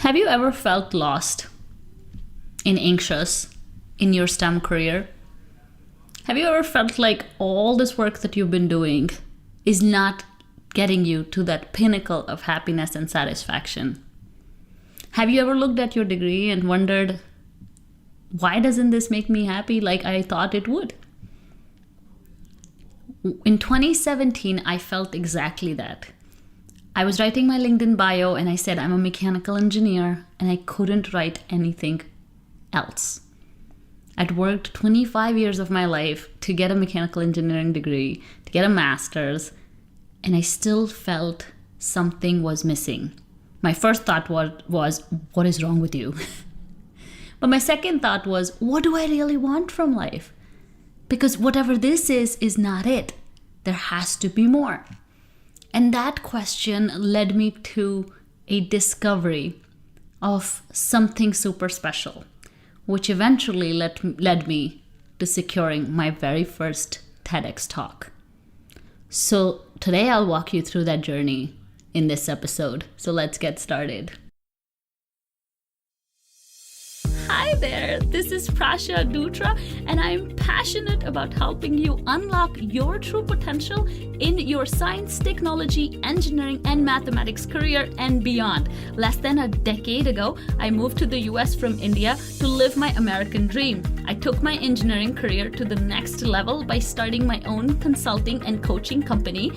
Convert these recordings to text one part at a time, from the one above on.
Have you ever felt lost and anxious in your STEM career? Have you ever felt like all this work that you've been doing is not getting you to that pinnacle of happiness and satisfaction? Have you ever looked at your degree and wondered, why doesn't this make me happy like I thought it would? In 2017, I felt exactly that. I was writing my LinkedIn bio and I said I'm a mechanical engineer, and I couldn't write anything else. I'd worked 25 years of my life to get a mechanical engineering degree, to get a master's, and I still felt something was missing. My first thought was, what is wrong with you? But my second thought was, what do I really want from life? Because whatever this is not it. There has to be more. And that question led me to a discovery of something super special, which eventually led me to securing my very first TEDx talk. So today I'll walk you through that journey in this episode. So let's get started. Hi there, this is Prasha Dutra, and I'm passionate about helping you unlock your true potential in your science, technology, engineering, and mathematics career and beyond. Less than a decade ago, I moved to the US from India to live my American dream. I took my engineering career to the next level by starting my own consulting and coaching company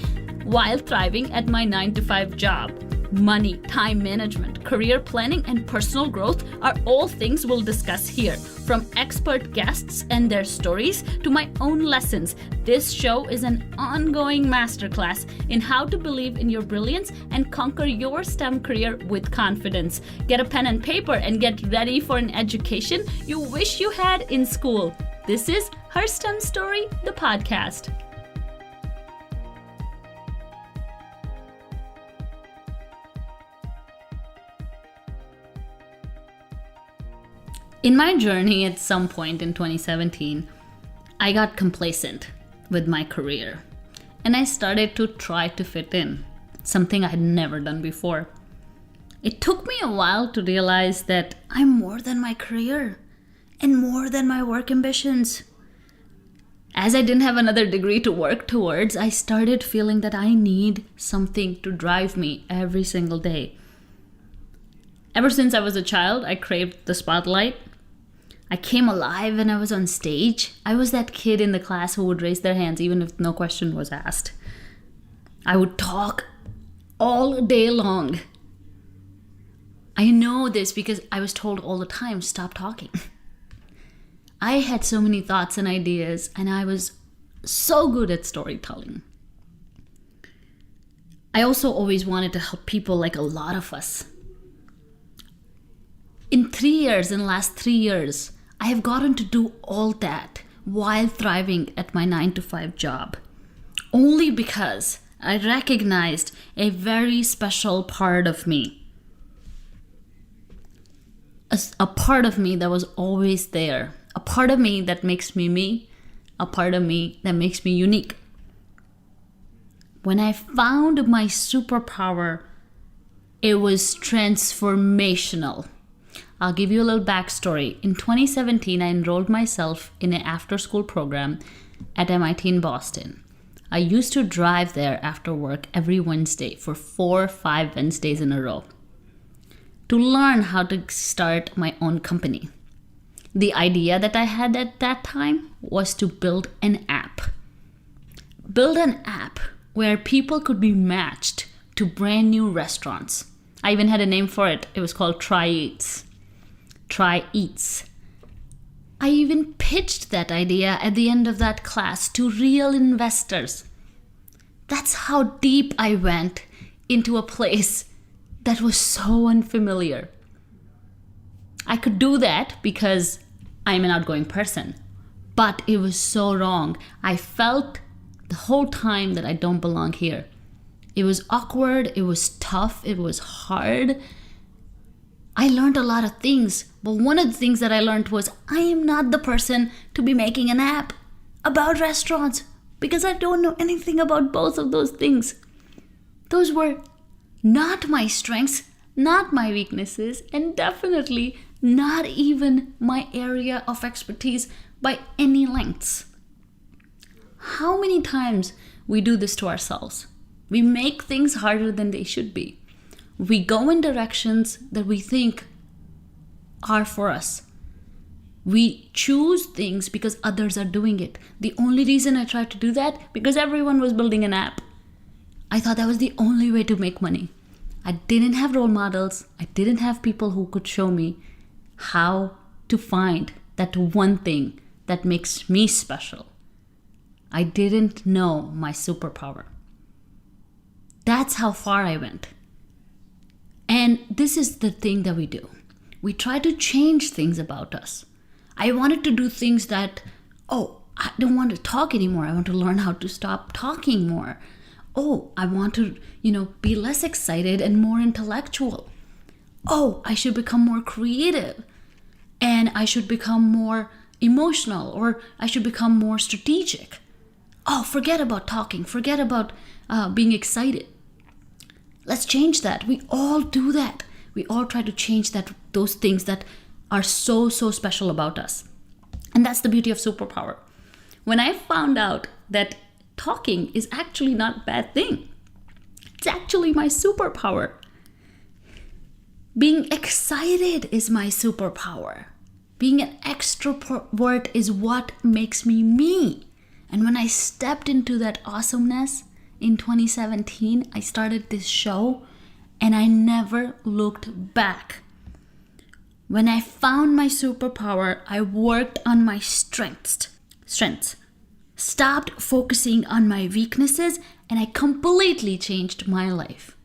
while thriving at my 9-to-5 job. Money, time management, career planning, and personal growth are all things we'll discuss here. From expert guests and their stories to my own lessons, this show is an ongoing masterclass in how to believe in your brilliance and conquer your STEM career with confidence. Get a pen and paper and get ready for an education you wish you had in school. This is Her STEM Story, the podcast. In my journey at some point in 2017, I got complacent with my career, and I started to try to fit in, something I had never done before. It took me a while to realize that I'm more than my career and more than my work ambitions. As I didn't have another degree to work towards, I started feeling that I need something to drive me every single day. Ever since I was a child, I craved the spotlight. I came alive when I was on stage. I was that kid in the class who would raise their hands even if no question was asked. I would talk all day long. I know this because I was told all the time, stop talking. I had so many thoughts and ideas, and I was so good at storytelling. I also always wanted to help people, like a lot of us. In the last 3 years, I have gotten to do all that while thriving at my 9-to-5 job, only because I recognized a very special part of me. A part of me that was always there, a part of me that makes me me, a part of me that makes me unique. When I found my superpower, it was transformational. I'll give you a little backstory. In 2017, I enrolled myself in an after-school program at MIT in Boston. I used to drive there after work every Wednesday for 4 or 5 Wednesdays in a row to learn how to start my own company. The idea that I had at that time was to build an app. Build an app where people could be matched to brand new restaurants. I even had a name for it. It was called Try Eats. I even pitched that idea at the end of that class to real investors. That's how deep I went into a place that was so unfamiliar. I could do that because I'm an outgoing person, but it was so wrong. I felt the whole time that I don't belong here. It was awkward, it was tough, it was hard. I learned a lot of things, but one of the things that I learned was I am not the person to be making an app about restaurants because I don't know anything about both of those things. Those were not my strengths, not my weaknesses, and definitely not even my area of expertise by any lengths. How many times we do this to ourselves? We make things harder than they should be. We go in directions that we think are for us. We choose things because others are doing it. The only reason I tried to do that, because everyone was building an app. I thought that was the only way to make money. I didn't have role models. I didn't have people who could show me how to find that one thing that makes me special. I didn't know my superpower. That's how far I went. And this is the thing that we do. We try to change things about us. I wanted to do things that, I don't want to talk anymore. I want to learn how to stop talking more. I want to, be less excited and more intellectual. I should become more creative. And I should become more emotional, or I should become more strategic. Forget about talking. Forget about being excited. Let's change that. We all do that. We all try to change those things that are so special about us. And that's the beauty of superpower. When I found out that talking is actually not a bad thing, it's actually my superpower. Being excited is my superpower. Being an extrovert is what makes me me. And when I stepped into that awesomeness in 2017, I started this show and I never looked back. When I found my superpower, I worked on my strengths, stopped focusing on my weaknesses, and I completely changed my life.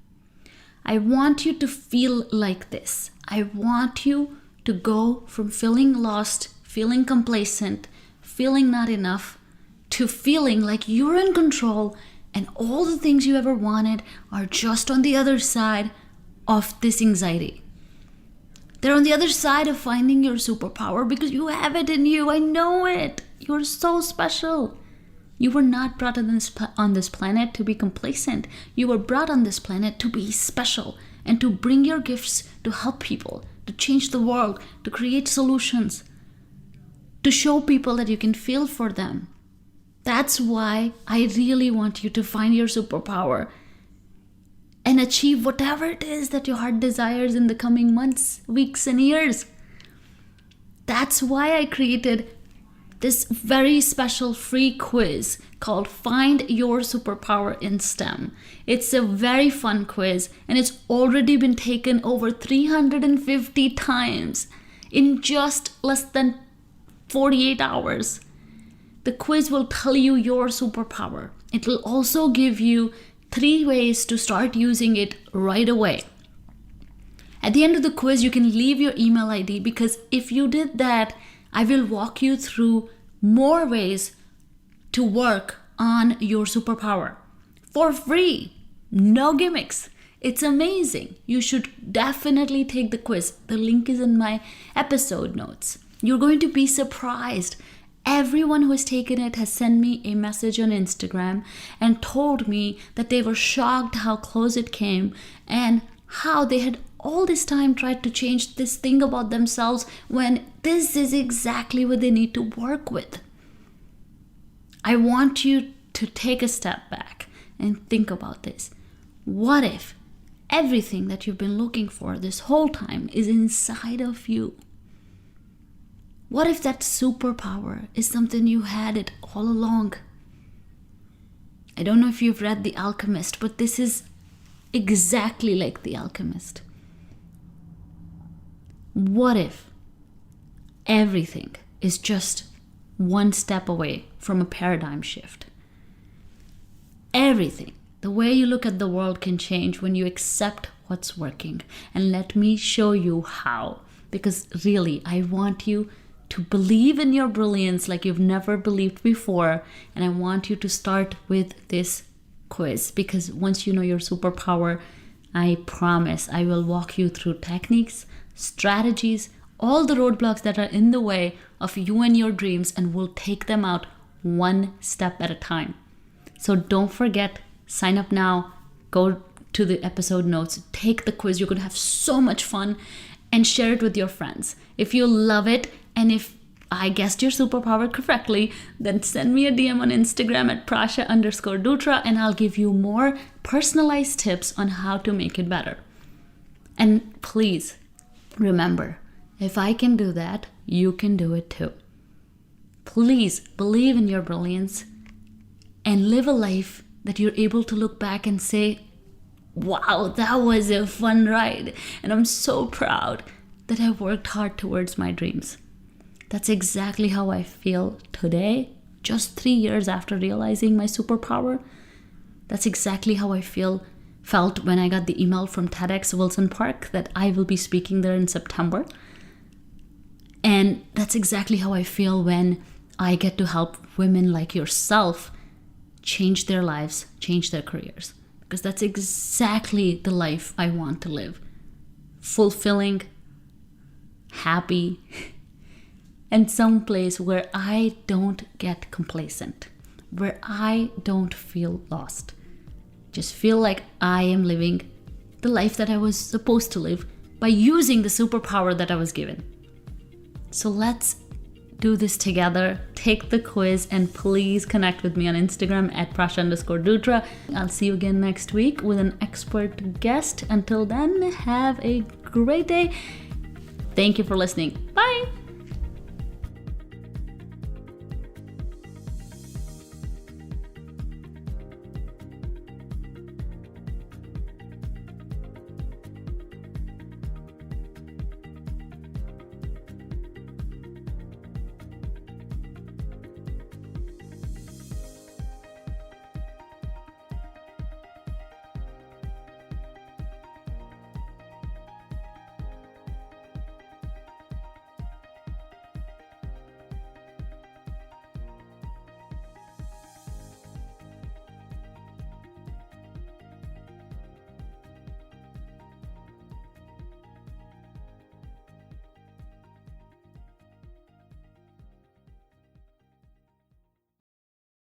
I want you to feel like this. I want you to go from feeling lost, feeling complacent, feeling not enough, to feeling like you're in control and all the things you ever wanted are just on the other side of this anxiety. They're on the other side of finding your superpower because you have it in you. I know it. You're so special. You were not brought on this planet to be complacent. You were brought on this planet to be special and to bring your gifts to help people, to change the world, to create solutions, to show people that you can feel for them. That's why I really want you to find your superpower and achieve whatever it is that your heart desires in the coming months, weeks, and years. That's why I created this very special free quiz called Find Your Superpower in STEM. It's a very fun quiz and it's already been taken over 350 times in just less than 48 hours. The quiz will tell you your superpower. It will also give you 3 ways to start using it right away. At the end of the quiz, you can leave your email ID because if you did that, I will walk you through more ways to work on your superpower for free. No gimmicks. It's amazing. You should definitely take the quiz. The link is in my episode notes. You're going to be surprised. Everyone who has taken it has sent me a message on Instagram and told me that they were shocked how close it came and how they had all this time tried to change this thing about themselves when this is exactly what they need to work with. I want you to take a step back and think about this. What if everything that you've been looking for this whole time is inside of you? What if that superpower is something you had it all along? I don't know if you've read The Alchemist, but this is exactly like The Alchemist. What if everything is just one step away from a paradigm shift? Everything, the way you look at the world can change when you accept what's working. And let me show you how. Because really, I want you to believe in your brilliance like you've never believed before. And I want you to start with this quiz because once you know your superpower, I promise I will walk you through techniques, strategies, all the roadblocks that are in the way of you and your dreams, and we'll take them out one step at a time. So don't forget, sign up now. Go to the episode notes, take the quiz. You're going to have so much fun, and share it with your friends. If you love it, and if I guessed your superpower correctly, then send me a DM on Instagram at Prasha_Dutra, and I'll give you more personalized tips on how to make it better. And please remember, if I can do that, you can do it too. Please believe in your brilliance and live a life that you're able to look back and say, wow, that was a fun ride. And I'm so proud that I worked hard towards my dreams. That's exactly how I feel today, just 3 years after realizing my superpower. That's exactly how I felt when I got the email from TEDx Wilson Park that I will be speaking there in September. And that's exactly how I feel when I get to help women like yourself change their lives, change their careers. Because that's exactly the life I want to live. Fulfilling, happy, and someplace where I don't get complacent, where I don't feel lost. Just feel like I am living the life that I was supposed to live by using the superpower that I was given. So let's do this together. Take the quiz and please connect with me on Instagram at Prasha_Dutra. I'll see you again next week with an expert guest. Until then, have a great day. Thank you for listening. Bye.